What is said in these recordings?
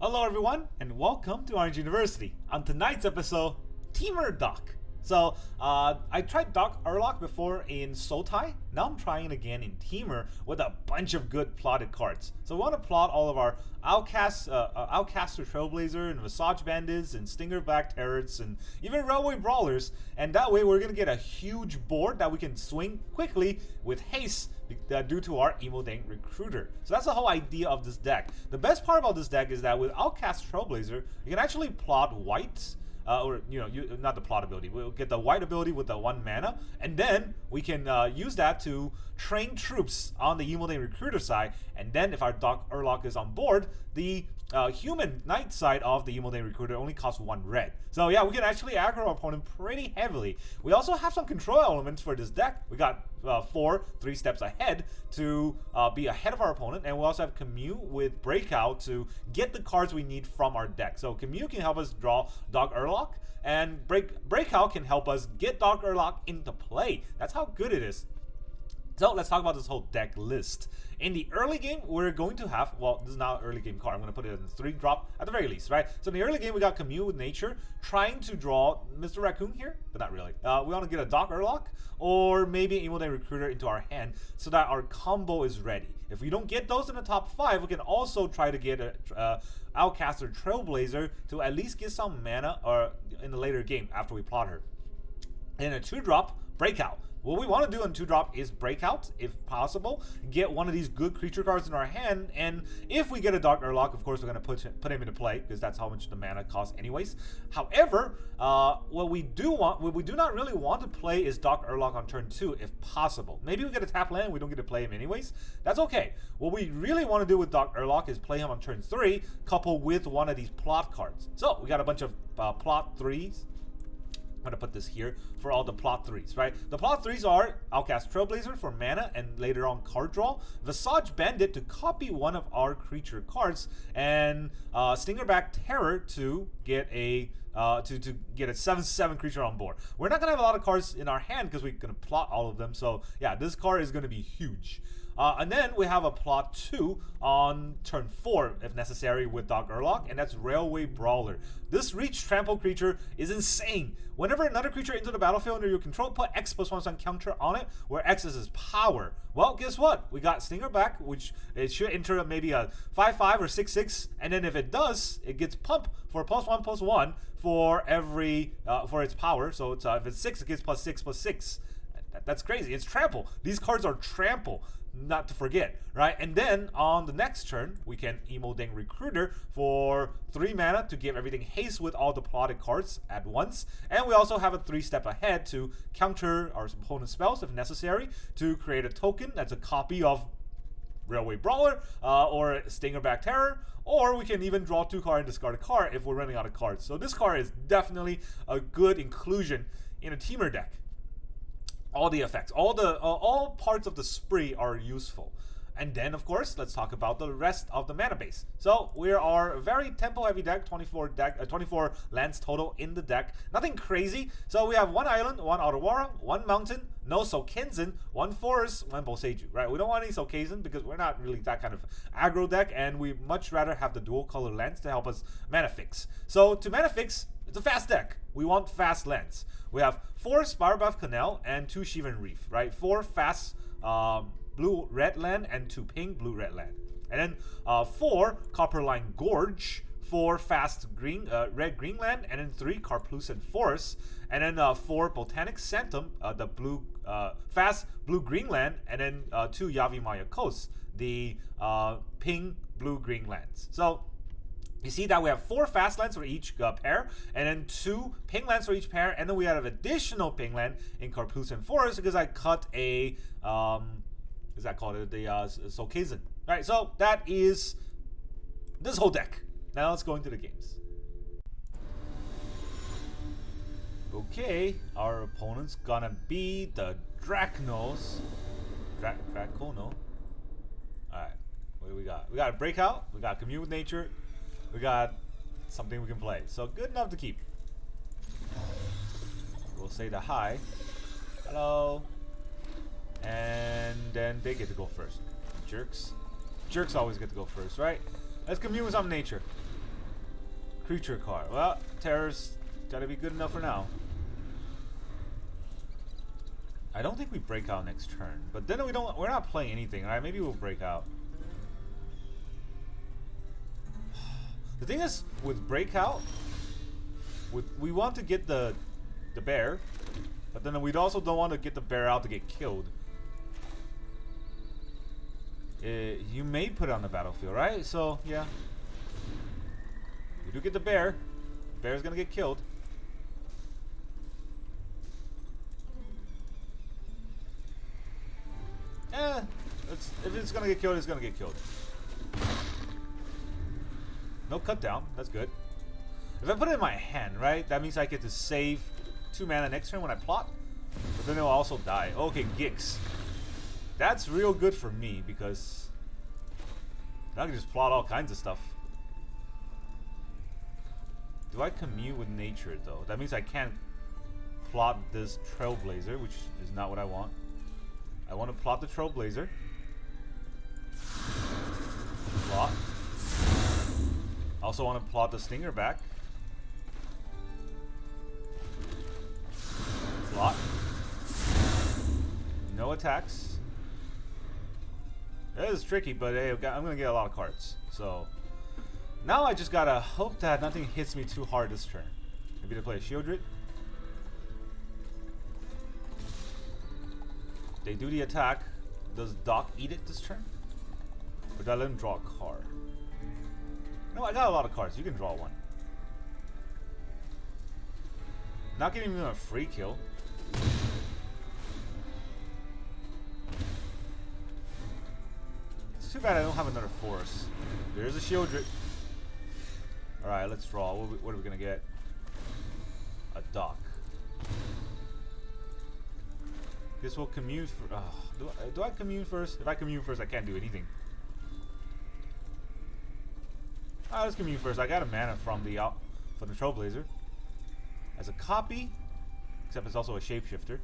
Hello everyone, and welcome to Orange University. On tonight's episode, Temur Doc. So, I tried Doc Aurlock before in Sotai. Now I'm trying it again in Temur with a bunch of good plotted cards. So we want to plot all of our Outcaster Trailblazer and Visage Bandits and Stingerback Terrors and even Railway Brawlers. And that way we're going to get a huge board that we can swing quickly with haste due to our Imodane Recruiter. So that's the whole idea of this deck. The best part about this deck is that with Outcaster Trailblazer, you can actually plot white. Not the plot ability. We'll get the white ability with the 1 mana, and then we can use that to train troops on the Imodane Recruiter side. And then if our Doc Aurlock is on board, the human knight side of the Imodane Recruiter only costs 1 red. So yeah, we can actually aggro our opponent pretty heavily. We also have some control elements for this deck. We got 3 steps ahead to be ahead of our opponent, and we also have Commune with Breakout to get the cards we need from our deck. So Commune can help us draw Doc Aurlock, and Breakout can help us get Doc Aurlock into play. That's how good it is. So let's talk about this whole deck list. In the early game, we're going to have, well, this is not an early game card. I'm going to put it in 3-drop at the very least, right? So in the early game, we got Commune with Nature, trying to draw Mr. Raccoon here, but not really. We want to get a Doc Aurlock or maybe an Imodane Recruiter into our hand so that our combo is ready. If we don't get those in the top 5, we can also try to get a Outcaster Trailblazer to at least get some mana or in the later game after we plot her. In a 2-drop, Breakout. What we want to do in 2-drop is Breakout, if possible, get one of these good creature cards in our hand, and if we get a Doc Aurlock, of course we're going to put him into play, because that's how much the mana costs anyways. However, what we do not really want to play is Doc Aurlock on turn 2, if possible. Maybe we get a tap land, we don't get to play him anyways. That's okay. What we really want to do with Doc Aurlock is play him on turn 3, coupled with one of these plot cards. So, we got a bunch of plot 3s. I'm going to put this here for all the plot 3s, right? The plot 3s are Outcast Trailblazer for mana and later on card draw, Visage Bandit to copy one of our creature cards, and Stingerback Terror to get a 7/7 creature on board. We're not going to have a lot of cards in our hand because we're going to plot all of them, so yeah, this card is going to be huge. And then we have a plot 2 on turn 4, if necessary, with Doc Aurlock, and that's Railway Brawler. This reach trample creature is insane. Whenever another creature enters the battlefield under your control, put X+1 counter on it, where X is his power. Well, guess what? We got Stingerback, which it should enter maybe a 5/5 or 6/6, and then if it does, it gets pumped for +1/+1 for every for its power. So it's if it's 6, it gets +6/+6. That's crazy. It's trample. These cards are trample, not to forget, right? And then on the next turn, we can Imodane Recruiter for 3 mana to give everything haste with all the plotted cards at once. And we also have a 3-step ahead to counter our opponent's spells if necessary to create a token that's a copy of Railway Brawler or Stingerback Terror, or we can even draw 2 cards and discard a card if we're running out of cards. So this card is definitely a good inclusion in a Temur deck. All the effects, all parts of the spree are useful. And then, of course, let's talk about the rest of the mana base. So we are a very tempo-heavy deck, 24 lands total in the deck. Nothing crazy. So we have 1 island, 1 Otawara, 1 mountain, no Soaking, 1 forest, 1 Boseiju, right? We don't want any Soaking because we're not really that kind of aggro deck, and we much rather have the dual color lands to help us mana fix. So to mana fix, it's a fast deck. We want fast lands. We have 4 Spirebluff Canal and 2 Shivan Reef, right? 4 fast blue-red land and 2 pink blue-red land. And then 4 Copperline Gorge, 4 fast red-green land, and then 3 Karplusan Forest, and then 4 Botanical Sanctum, the blue fast blue-green land, and then 2 Yavimaya Coast, the pink blue-green lands. So you see that we have 4 fast lands for each pair, and then 2 pink lands for each pair, and then we have additional pink land in Karplusan Forest because I cut a is that called it the Soaking. Right, so that is this whole deck. Now let's go into the games. Okay, our opponent's gonna be the Dracos. Dracono. Alright, what do we got? We got a Breakout, we got Commune with Nature, we got something we can play. So good enough to keep. We'll say the hi. Hello. And then they get to go first. Jerks. Jerks always get to go first, right? Let's Commune with some nature. Creature card. Well, Terror's gotta be good enough for now. I don't think we break out next turn, but then we're not playing anything, right? Maybe we'll break out. The thing is, with breakout, we want to get the bear, but then we also don't want to get the bear out to get killed. You may put it on the battlefield, right? So yeah, we do get the bear. The bear's gonna get killed. If it's gonna get killed, it's gonna get killed. No cut down. That's good. If I put it in my hand, right, that means I get to save 2 mana next turn when I plot. But then it will also die. Okay, Gix. That's real good for me because now I can just plot all kinds of stuff. Do I commune with nature though? That means I can't plot this Trailblazer, which is not what I want. I want to plot the Trailblazer. Plot. Also want to plot the Stingerback. Plot. No attacks. It is tricky, but hey, I'm going to get a lot of cards. So now I just got to hope that nothing hits me too hard this turn. Maybe to play a Shieldred. They do the attack. Does Doc eat it this turn? Or did I let him draw a card? No, I got a lot of cards. You can draw one. Not giving him a free kill. It's too bad I don't have another force. There's a Shieldred. Alright, let's draw. What are we going to get? A Doc. This will commune for. Do I commune first? If I commune first, I can't do anything. Alright, let's commune first. I got a mana from the Trailblazer as a copy, except it's also a shapeshifter.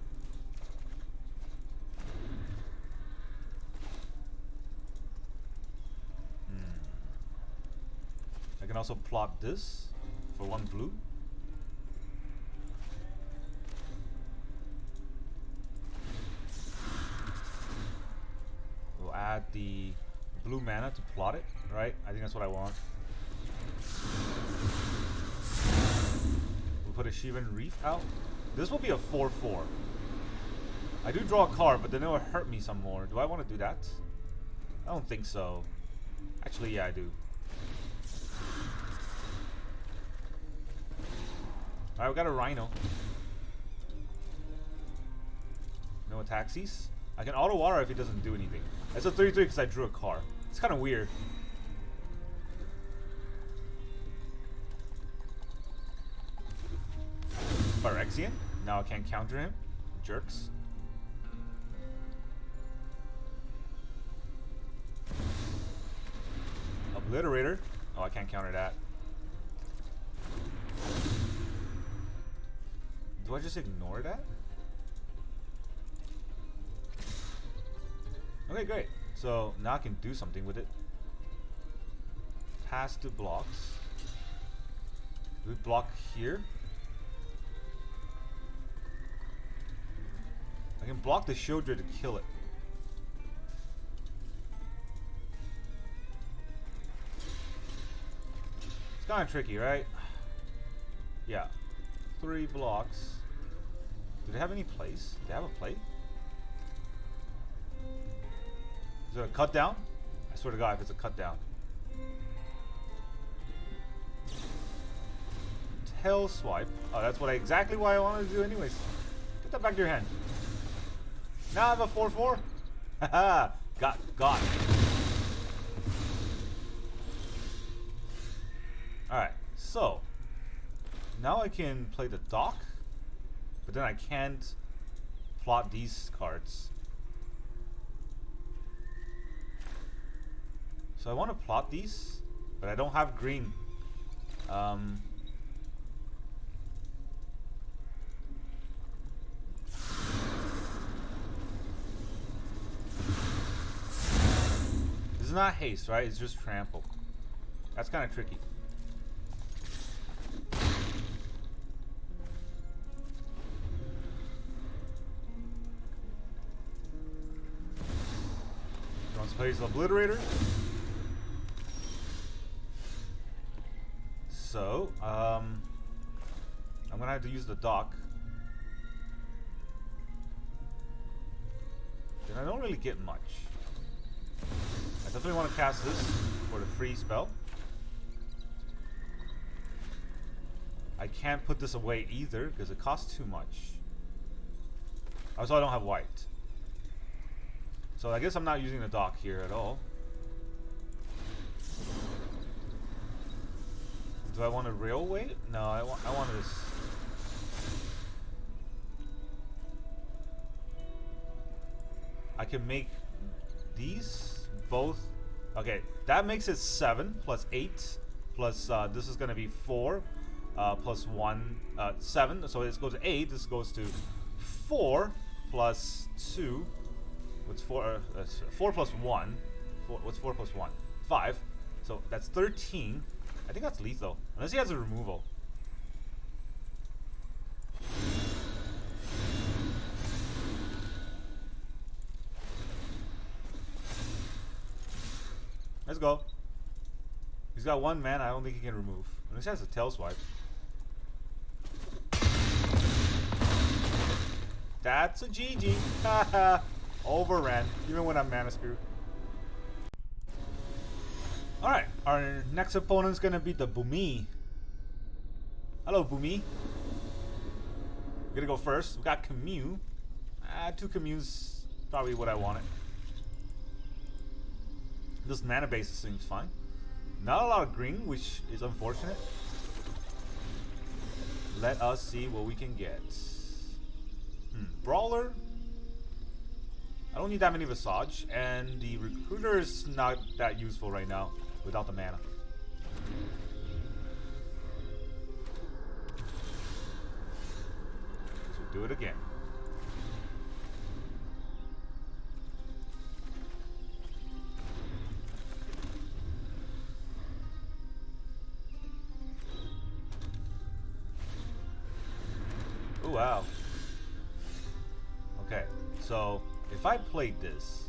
I can also plot this for 1 blue. We'll add the blue mana to plot it, right? I think that's what I want. We'll put a Shivan Reef out. This will be a 4/4. I do draw a card, but then it will hurt me some more. Do I want to do that? I don't think so. Actually, yeah, I do. Alright, we got a Rhino. No attacksies. I can Otawara if he doesn't do anything. That's a 3/3 because I drew a card. It's kind of weird. Phyrexian. Now I can't counter him. Jerks. Obliterator. Oh, I can't counter that. Do I just ignore that? Okay, great. So now I can do something with it. Pass 2 blocks. Do we block here? I can block the Shieldred to kill it. It's kind of tricky, right? Yeah. 3 blocks. Do they have any place? Do they have a play? Is it a cut down? I swear to God, if it's a cut down. Tail swipe. Oh, that's exactly what I wanted to do anyways. Get that back to your hand. Now I have a 4/4. Haha. Got. Alright, so now I can play the Doc, but then I can't plot these cards. So I want to plot these, but I don't have green. This is not haste, right? It's just trample. That's kind of tricky. plays Obliterator. So, I'm gonna have to use the Doc. And I don't really get much. I definitely want to cast this for the free spell. I can't put this away either because it costs too much. Also, I don't have white. So I guess I'm not using the Doc here at all. Do I want a Railway? No, I want this. I can make these both. Okay, that makes it 7 plus 8 plus this is gonna be 4 plus 1 7. So this goes to 8. This goes to 4 plus 2. What's 4? 4 plus 1. What's 4 plus 1? 5. So that's 13. I think that's lethal, unless he has a removal. Let's go. He's got 1 mana. I don't think he can remove. Unless he has a tail swipe. That's a GG. Haha. Overran. Even when I'm mana screwed. Alright. Our next opponent's gonna be the Boomy. Hello, Boomy. We're gonna go first. We got Commune. 2 Communes. Probably what I wanted. This mana base seems fine. Not a lot of green, which is unfortunate. Let us see what we can get. Brawler. I don't need that many Visage, and the Recruiter is not that useful right now without the mana. So do it again. Oh wow. Okay, so if I played this,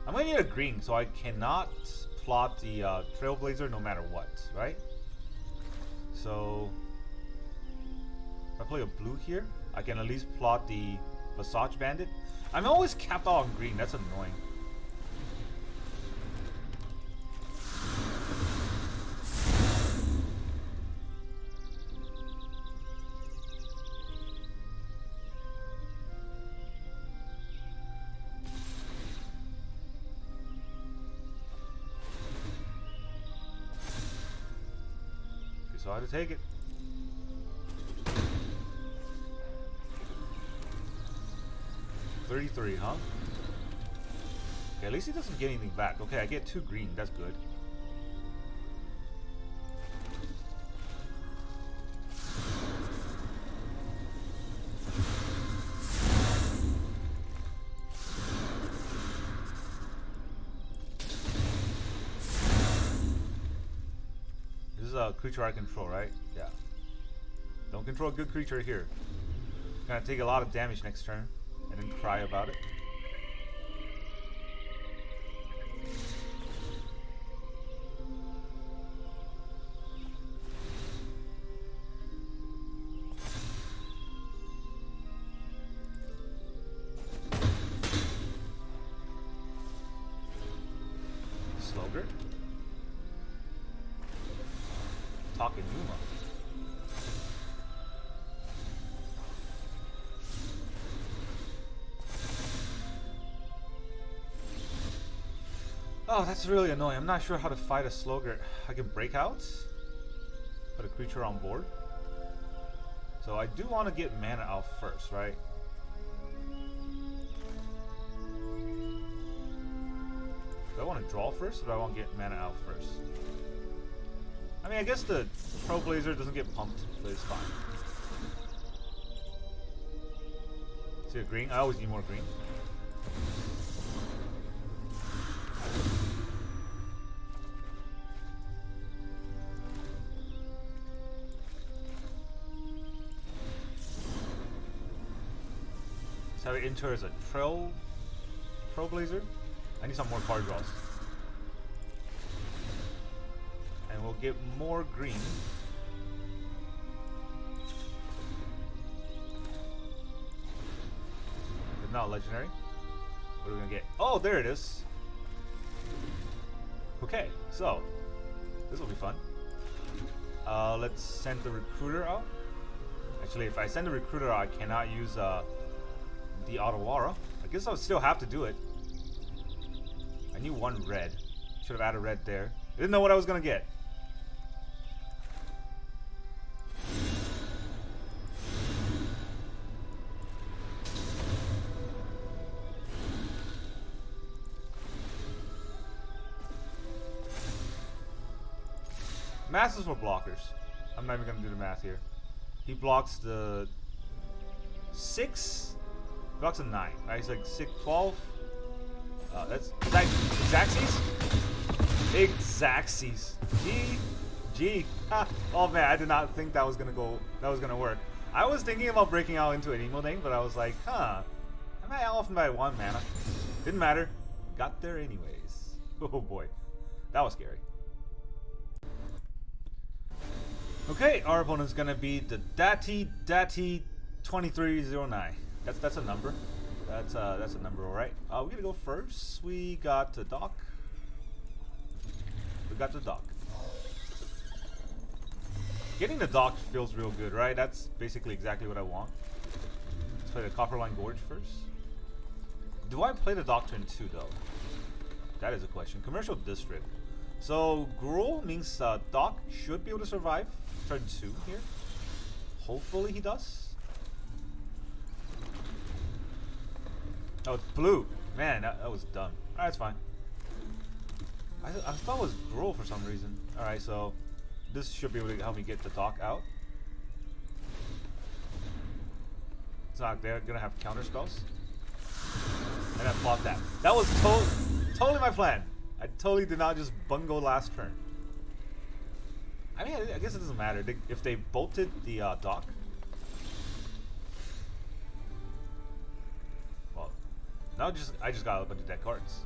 I'm gonna need a green, so I cannot plot the Trailblazer no matter what, right? So if I play a blue here, I can at least plot the Visage Bandit. I'm always capped out on green, that's annoying. So I had to take it. $33, huh? Okay, at least he doesn't get anything back. Okay, I get 2 green. That's good. A creature I control, right? Yeah. Don't control a good creature here. Gonna take a lot of damage next turn and then cry about it. Slogger. Talking Numa. Oh, that's really annoying. I'm not sure how to fight a Slogger. I can break out, put a creature on board. So I do want to get mana out first, right? Do I want to draw first, or do I want to get mana out first? I mean, I guess the Trailblazer doesn't get pumped, but it's fine. See a green? I always need more green. Let's have it enter as a Trailblazer. I need some more card draws. And we'll get more green. It's not legendary. What are we gonna get? Oh, there it is. Okay, so this will be fun. Let's send the recruiter out. Actually, if I send the recruiter out, I cannot use the Otawara. I guess I'll still have to do it. I need one red. Should have added red there. Didn't know what I was gonna get. Masses for blockers. I'm not even gonna do the math here. He blocks the 6. Blocks a 9. Right? He's like 6, 12. That's Xaxes? Xaxes. G. Oh man, I did not think that was gonna work. I was thinking about breaking out into an Imodane, but I was like, I might off by 1 mana. Didn't matter. Got there anyways. Oh boy. That was scary. Okay, our opponent's gonna be the Daty 2309. That's a number. That's a number, alright. We're gonna go first. We got the Doc. Getting the Doc feels real good, right? That's basically exactly what I want. Let's play the Copperline Gorge first. Do I play the Doc turn 2 though? That is a question. Commercial District. So Gruul means Doc should be able to survive turn 2 here. Hopefully he does. Oh, it's blue. Man, that was dumb. Alright, it's fine. I thought it was Gruul for some reason. Alright, so this should be able to help me get the Doc out. It's not there. Gonna have counter spells. And I fought that. That was totally my plan. I totally did not just bungle last turn. I mean, I guess it doesn't matter. If they bolted the Doc. Well, now I just got a bunch of dead cards.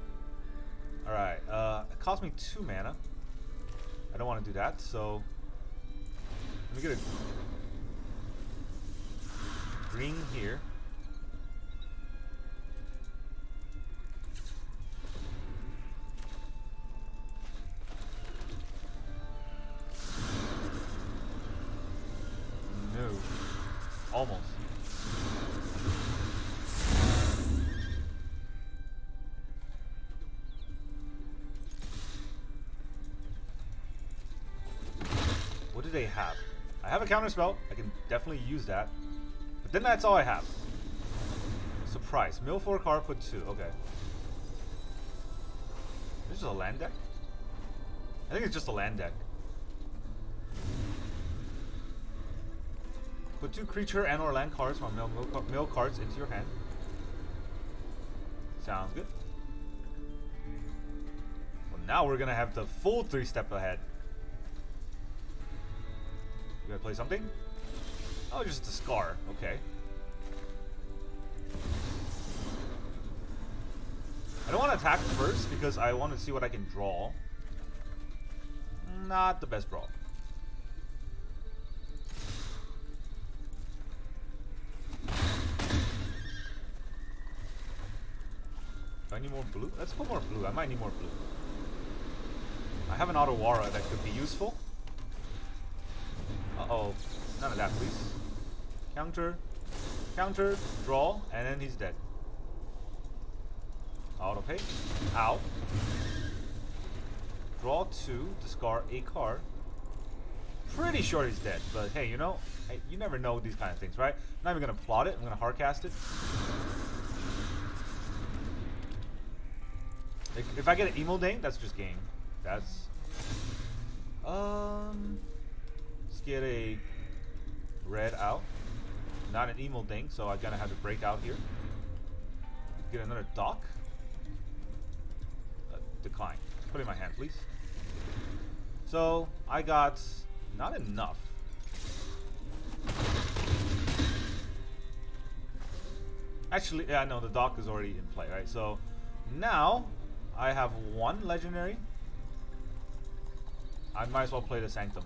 Alright, it cost me 2 mana. I don't want to do that, so let me get a green here. No. Almost. What do they have? I have a counter spell. I can definitely use that. But then that's all I have. Surprise. Mill 4 card, put 2. Okay. This is a land deck? I think it's just a land deck. Put 2 creature and or land cards from mill cards into your hand. Sounds good. Well, now we're gonna have the full 3-step ahead. You gonna play something? Oh, just a Scar. Okay. I don't want to attack first because I want to see what I can draw. Not the best draw. Do I need more blue? Let's put more blue. I might need more blue. I have an Otawara that could be useful. Uh-oh. None of that, please. Counter. Counter. Draw. And then he's dead. Auto pay. Ow. Draw 2. Discard a card. Pretty sure he's dead. But hey, you know, you never know these kind of things, right? I'm not even going to plot it. I'm going to hardcast it. If I get an Imodane, that's just game. That's... Let's get a red out. Not an Imodane, so I'm gonna have to break out here. Get another Doc. Decline. Put it in my hand, please. So, I got not enough. Actually, yeah, no, the Doc is already in play, right? So, now, I have one legendary. I might as well play the Sanctum.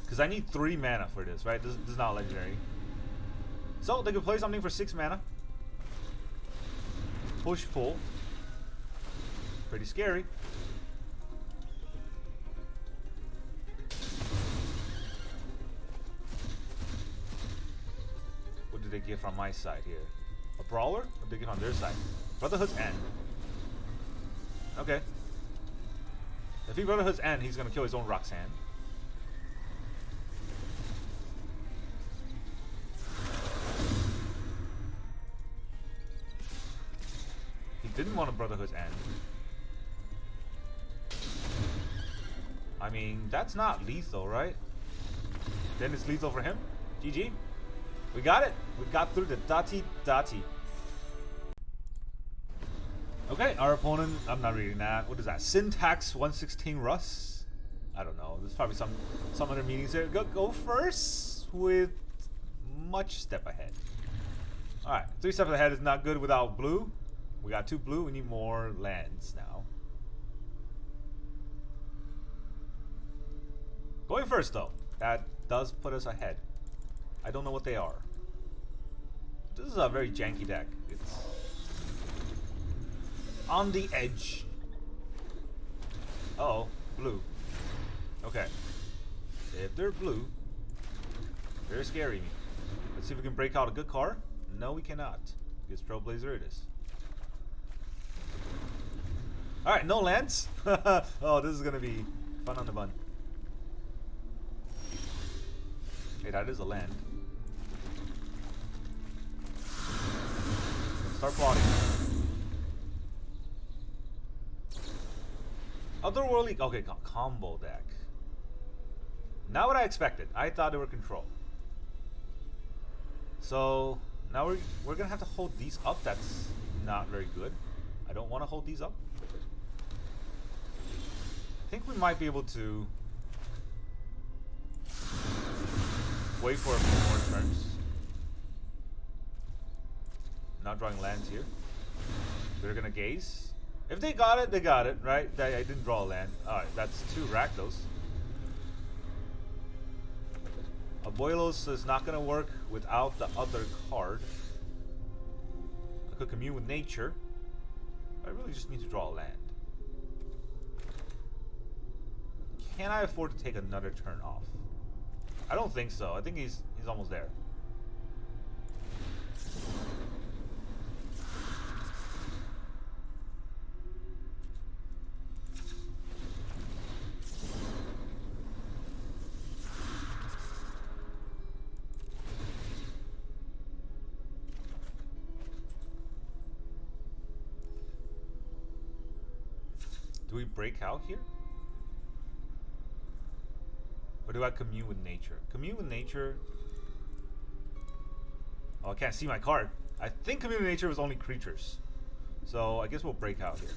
Because I need 3 mana for this, right? This is not legendary. So they could play something for 6 mana. Push pull. Pretty scary. What did they get from my side here? A brawler? What did they get on their side? Brotherhood's End. Okay. If he Brotherhood's End, he's gonna kill his own Roxanne. He didn't want a Brotherhood's End. I mean, that's not lethal, right? Then it's lethal for him. GG. We got it. We got through the Daty. Okay, our opponent, I'm not reading that. What is that? Syntax 116 Russ? I don't know. There's probably some other meanings there. Go first with much step ahead. Alright, 3 steps ahead is not good without blue. We got 2 blue. We need more lands now. Going first, though. That does put us ahead. I don't know what they are. This is a very janky deck. It's on the edge. Uh-oh, blue. Okay. If they're blue, they're scaring me. Let's see if we can break out a good card. No, we cannot. Against Trailblazer it is. Alright, no lands. Oh, this is gonna be fun on the bun. Hey, that is a land. Start plotting. Otherworldly. Okay, combo deck. Not what I expected. I thought they were control. So now we're gonna have to hold these up. That's not very good. I don't want to hold these up. I think we might be able to wait for a few more turns. Not drawing lands here. They're gonna gaze. If they got it, they got it, right? I didn't draw a land. Alright, that's 2 Rakdos. Abuelos is not gonna work without the other card. I could commune with nature. I really just need to draw a land. Can I afford to take another turn off? I don't think so. I think he's almost there. Do we break out here? Or do I commune with nature? Commune with nature. Oh, I can't see my card. I think commune with nature was only creatures. So I guess we'll break out here.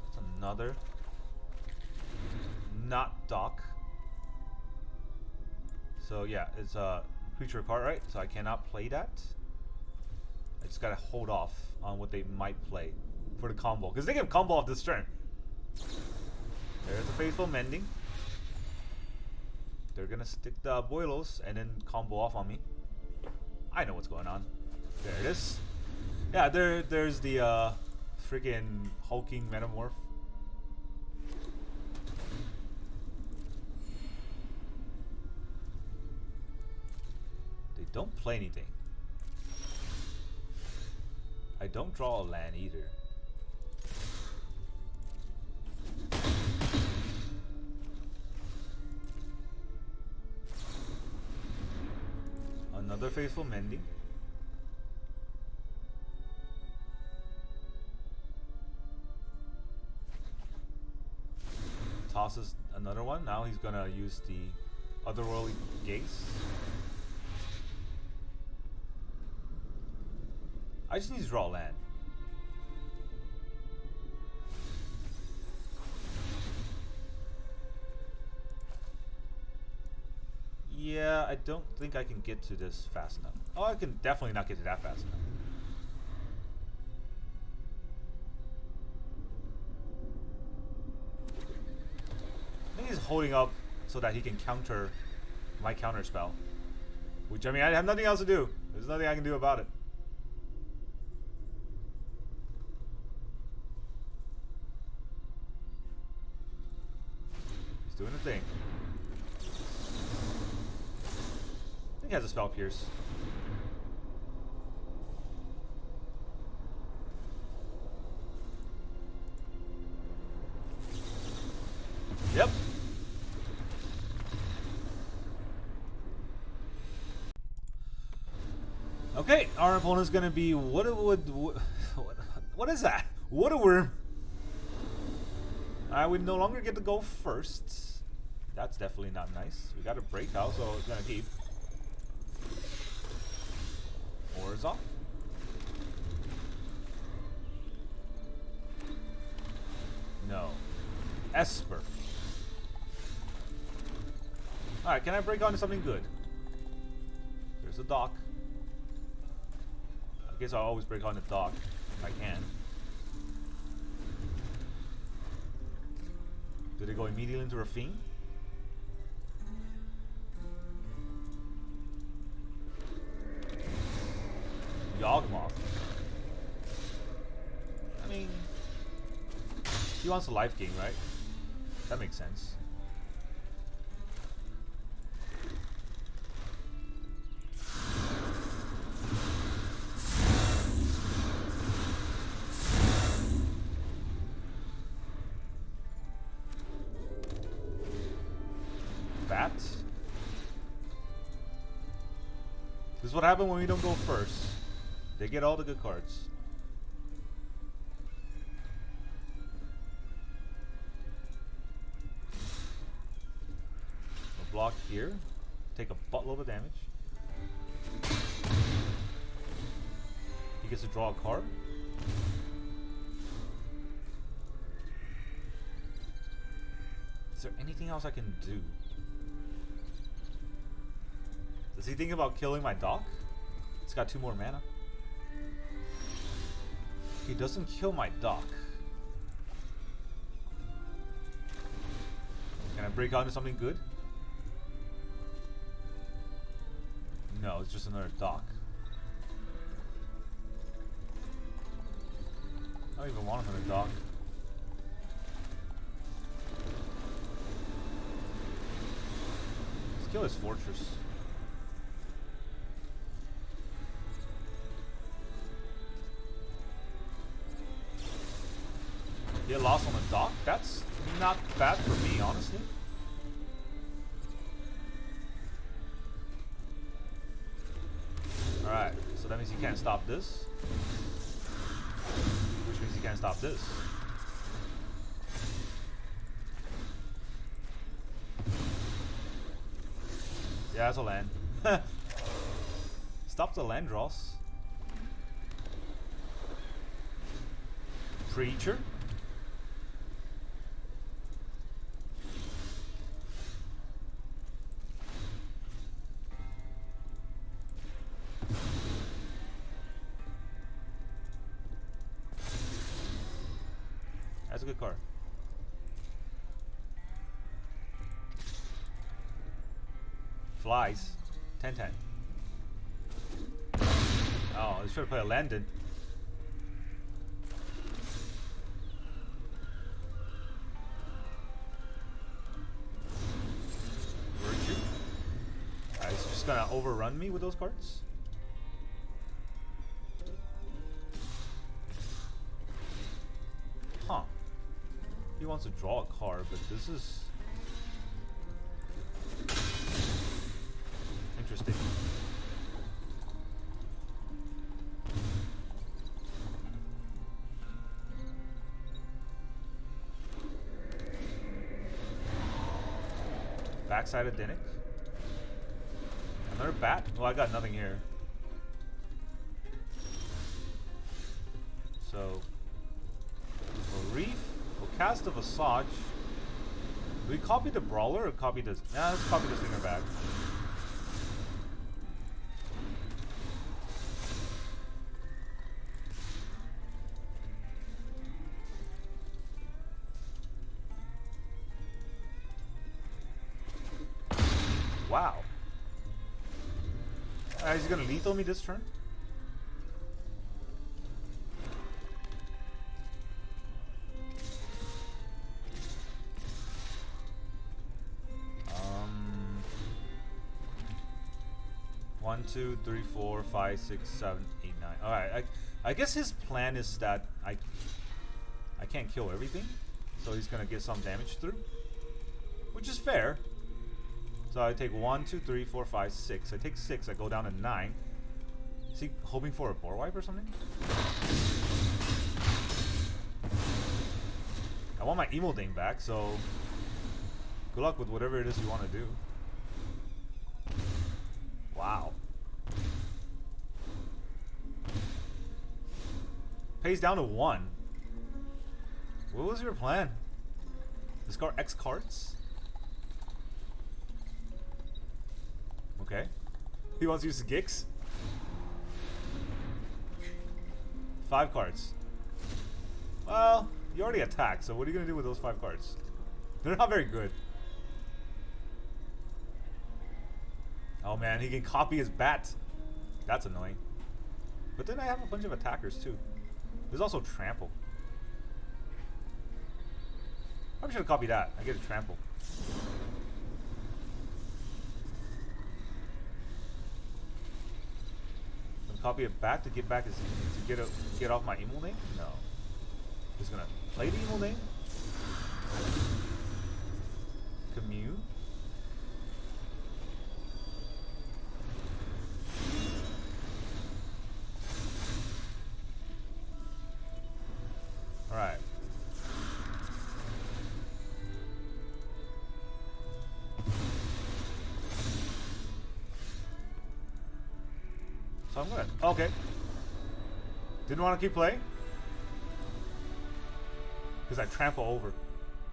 That's another. Not Doc. So yeah, it's a creature card, right? So I cannot play that. I just gotta hold off on what they might play for the combo. Because they can combo off this turn. There's a Faithful Mending. They're gonna stick the Abuelos and then combo off on me. I know what's going on. There it is. Yeah, there's the freaking hulking Metamorph. They don't play anything. I don't draw a land either. Another Faithful Mending. Tosses another one. Now he's gonna use the Otherworldly Gaze. I just need to draw a land. Yeah, Yeah, I don't think I can get to this fast enough. Oh, I can definitely not get to that fast enough. I think he's holding up so that he can counter my counter spell. Which, I mean, I have nothing else to do. There's nothing I can do about it. He's doing a thing. I think he has a spell pierce. Yep. Okay, our opponent's gonna be what is that? What a worm! We no longer get to go first. That's definitely not nice. We got a breakout, so it's gonna keep. Orzhov. No. Esper. Alright, can I break onto something good? There's a Doc. I guess I'll always break on the Doc if I can. Do they go immediately into a Fiend? Yawgmoth. I mean, he wants a life gain, right? That makes sense. Bat. This is what happens when we don't go first. They get all the good cards. A block here. Take a buttload of damage. He gets to draw a card. Is there anything else I can do? Does he think about killing my Doc? It's got 2 more mana. He doesn't kill my Doc. Can I break out into something good? No, it's just another Doc. I don't even want another Doc. Let's kill his fortress. Get lost on the Dock? That's not bad for me, honestly. Alright, so that means he can't stop this. Which means he can't stop this. Yeah, that's a land. Stop the land draws. Preacher. That's a good card. Flies. 10-10. Oh, they should have played a Landon. Virtue. He's just gonna overrun me with those cards. Huh. He wants to draw a card, but this is interesting. Backside of Dinnick. Another bat? Well, I got nothing here. So, a Reef. We'll cast a Visage. Do we copy the Brawler or copy the... Nah, let's copy the Stingerback. Wow. Is he gonna lethal me this turn? One, two, three, four, five, six, seven, eight, nine. All right. I guess his plan is that I can't kill everything, so he's gonna get some damage through, which is fair. So I take 1, 2, 3, 4, 5, 6. I take 6. I go down to 9. Is he hoping for a board wipe or something? I want my Imodane back, so good luck with whatever it is you want to do. Wow. Pays down to 1. What was your plan? Discard X cards? Okay. He wants to use the Gix. 5 cards. Well, you already attacked, so what are you going to do with those 5 cards? They're not very good. Oh man, he can copy his bat. That's annoying. But then I have a bunch of attackers too. There's also trample. Probably should have copied that. I get a trample. Copy it back to get back his, to get off my Imodane? No. He's gonna play the Imodane. Commune. Alright. So I'm gonna... Okay. Didn't want to keep playing? Because I trample over.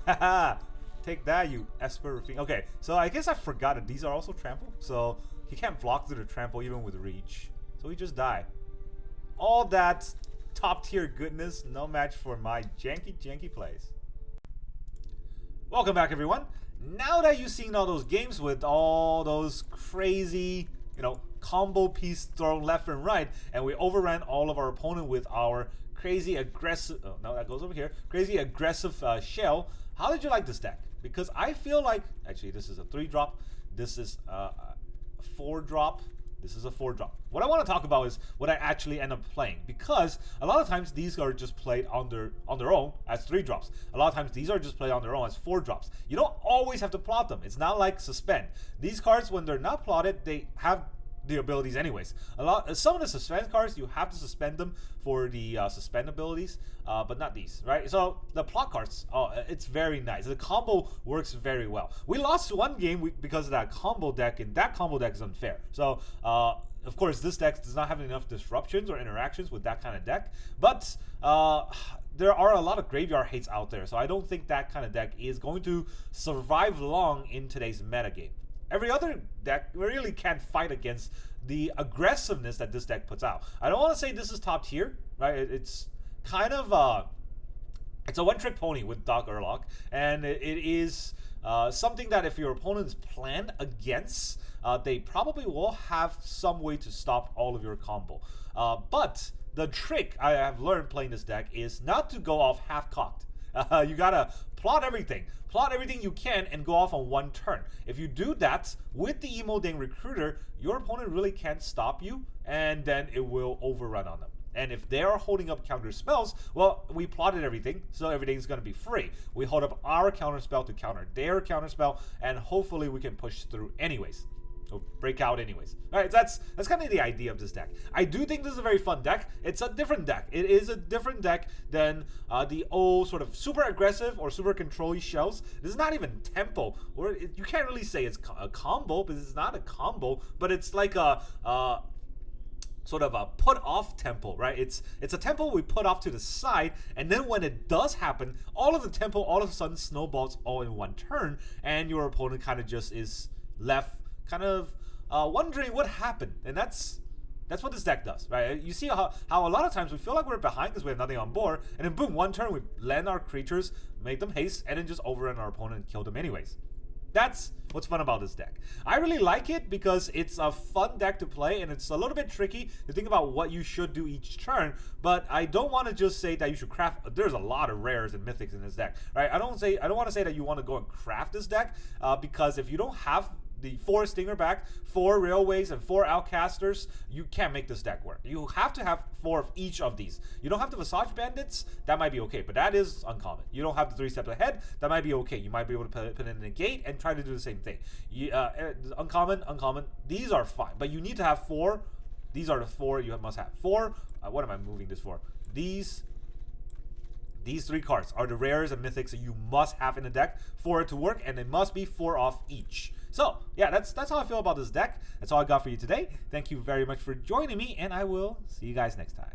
Haha! Take that, you Esper. Okay, so I guess I forgot that these are also trample. So he can't block through the trample even with reach. So he just died. All that top tier goodness, no match for my janky plays. Welcome back, everyone. Now that you've seen all those games with all those crazy, combo piece thrown left and right, and we overran all of our opponent with our crazy aggressive, oh no, that goes over here, crazy aggressive shell. How did you like this deck? Because I feel like, actually this is a 3-drop, this is a 4-drop, this is a 4-drop. What I want to talk about is what I actually end up playing, because a lot of times these are just played on their own as 3-drops. A lot of times these are just played on their own as 4-drops. You don't always have to plot them. It's not like suspend. These cards, when they're not plotted, they have the abilities anyways. Some of the suspend cards, you have to suspend them for the suspend abilities, but not these, right? So the plot cards, it's very nice. The combo works very well. We lost one game because of that combo deck, and that combo deck is unfair. So of course this deck does not have enough disruptions or interactions with that kind of deck, but there are a lot of graveyard hates out there, so I don't think that kind of deck is going to survive long in today's metagame. Every other deck really can't fight against the aggressiveness that this deck puts out. I don't want to say this is top tier, right? It's kind of it's a one-trick pony with Doc Aurlock, and it is something that if your opponent is planned against, they probably will have some way to stop all of your combo. But the trick I have learned playing this deck is not to go off half-cocked. You gotta plot everything you can and go off on one turn. If you do that with the Imodane Recruiter, your opponent really can't stop you, and then it will overrun on them. And if they are holding up counter spells, well, we plotted everything, so everything's going to be free. We hold up our counter spell to counter their counter spell, and hopefully we can push through anyways. Or break out anyways. Alright, that's kind of the idea of this deck. I do think this is a very fun deck. It's a different deck. It is a different deck than the old sort of super aggressive or super control-y shells. This is not even tempo, or you can't really say it's a combo, because it's not a combo, but it's like a sort of a put off tempo, right? It's a tempo we put off to the side, and then when it does happen, all of the tempo all of a sudden snowballs all in one turn, and your opponent kind of just is left kind of wondering what happened. And that's what this deck does, right? You see how a lot of times we feel like we're behind because we have nothing on board, and then boom, one turn we land our creatures, make them haste, and then just overrun our opponent and kill them anyways. That's what's fun about this deck. I really like it because it's a fun deck to play, and it's a little bit tricky to think about what you should do each turn, but I don't want to just say that you should craft. There's a lot of rares and mythics in this deck, right? I don't want to say that you want to go and craft this deck, because if you don't have the 4 Stingerback, 4 Railways, and 4 Outcasters, you can't make this deck work. You have to have 4 of each of these. You don't have the Visage Bandits, that might be okay, but that is uncommon. You don't have the 3 steps ahead, that might be okay. You might be able to put in a gate and try to do the same thing. Uncommon, these are fine, but you need to have 4. These are the 4 you must have. 4, what am I moving this for? These 3 cards are the rares and mythics that you must have in the deck for it to work, and it must be 4 off each. So, yeah, that's how I feel about this deck. That's all I got for you today. Thank you very much for joining me, and I will see you guys next time.